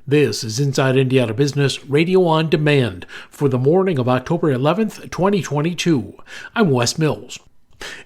This is Inside Indiana Business Radio on Demand for the morning of October 11th, 2022. I'm Wes Mills.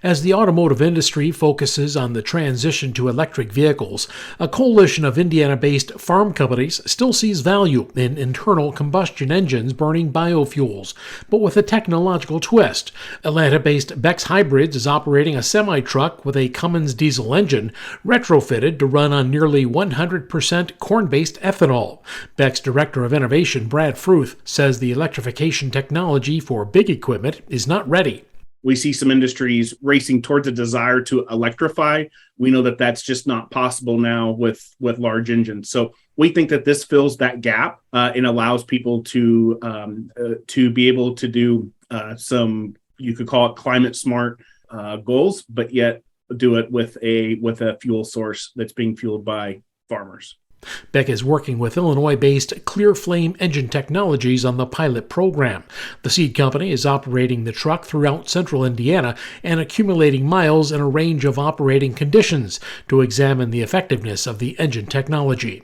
As the automotive industry focuses on the transition to electric vehicles, a coalition of Indiana-based farm companies still sees value in internal combustion engines burning biofuels, but with a technological twist. Atlanta-based Bex Hybrids is operating a semi-truck with a Cummins diesel engine retrofitted to run on nearly 100% corn-based ethanol. Bex Director of Innovation Brad Fruth says the electrification technology for big equipment is not ready. We see some industries racing towards a desire to electrify. We know that that's just not possible now with large engines. So we think that this fills that gap and allows people to be able to do some, you could call it climate smart goals, but yet do it with a fuel source that's being fueled by farmers. Beck is working with Illinois-based Clear Flame Engine Technologies on the pilot program. The seed company is operating the truck throughout central Indiana and accumulating miles in a range of operating conditions to examine the effectiveness of the engine technology.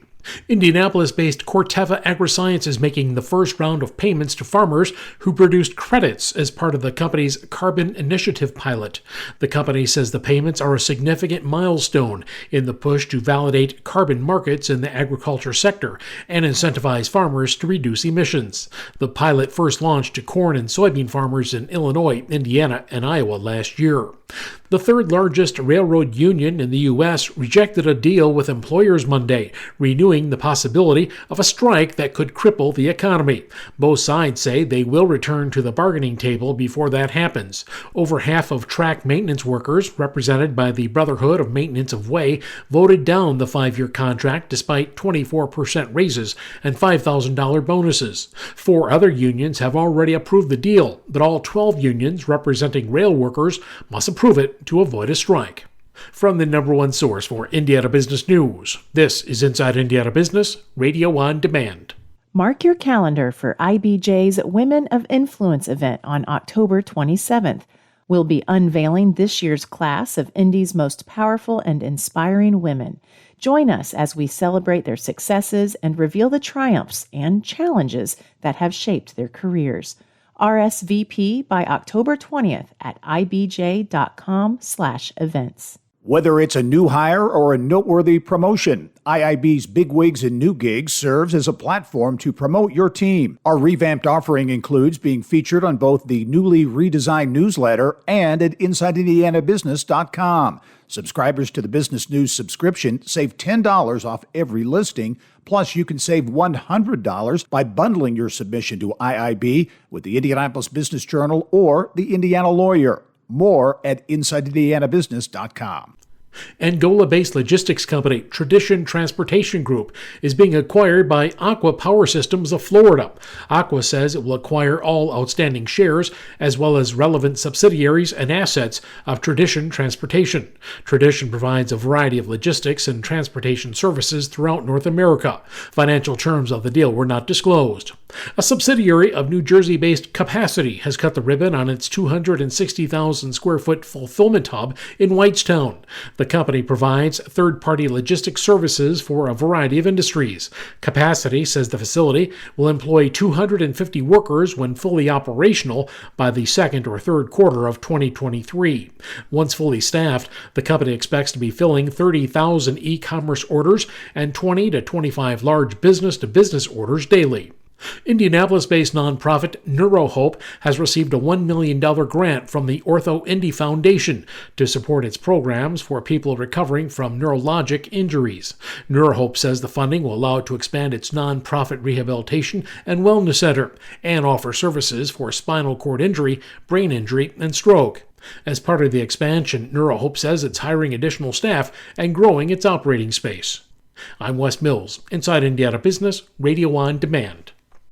Indianapolis-based Corteva Agriscience is making the first round of payments to farmers who produced credits as part of the company's Carbon Initiative pilot. The company says the payments are a significant milestone in the push to validate carbon markets in the agriculture sector and incentivize farmers to reduce emissions. The pilot first launched to corn and soybean farmers in Illinois, Indiana, and Iowa last year. The third largest railroad union in the U.S. rejected a deal with employers Monday, renewing the possibility of a strike that could cripple the economy. Both sides say they will return to the bargaining table before that happens. Over half of track maintenance workers, represented by the Brotherhood of Maintenance of Way, voted down the 5-year contract despite 24% raises and $5,000 bonuses. 4 other unions have already approved the deal, but all 12 unions representing rail workers must approve it to avoid a strike. From the number one source for Indiana business news, this is Inside Indiana Business, Radio on Demand. Mark your calendar for IBJ's Women of Influence event on October 27th. We'll be unveiling this year's class of Indy's most powerful and inspiring women. Join us as we celebrate their successes and reveal the triumphs and challenges that have shaped their careers. RSVP by October 20th at ibj.com/events. Whether it's a new hire or a noteworthy promotion, IIB's Big Wigs and New Gigs serves as a platform to promote your team. Our revamped offering includes being featured on both the newly redesigned newsletter and at InsideIndianaBusiness.com. Subscribers to the Business News subscription save $10 off every listing. Plus, you can save $100 by bundling your submission to IIB with the Indianapolis Business Journal or the Indiana Lawyer. More at InsideIndianaBusiness.com. Angola-based logistics company Tradition Transportation Group is being acquired by Aqua Power Systems of Florida. Aqua says it will acquire all outstanding shares as well as relevant subsidiaries and assets of Tradition Transportation. Tradition provides a variety of logistics and transportation services throughout North America. Financial terms of the deal were not disclosed. A subsidiary of New Jersey-based Capacity has cut the ribbon on its 260,000 square foot fulfillment hub in Whitestown. The company provides third-party logistics services for a variety of industries. Capacity says the facility will employ 250 workers when fully operational by the second or third quarter of 2023. Once fully staffed, the company expects to be filling 30,000 e-commerce orders and 20 to 25 large business-to-business orders daily. Indianapolis-based nonprofit NeuroHope has received a $1 million grant from the OrthoIndy Foundation to support its programs for people recovering from neurologic injuries. NeuroHope says the funding will allow it to expand its nonprofit rehabilitation and wellness center and offer services for spinal cord injury, brain injury, and stroke. As part of the expansion, NeuroHope says it's hiring additional staff and growing its operating space. I'm Wes Mills, Inside Indiana Business, Radio on Demand.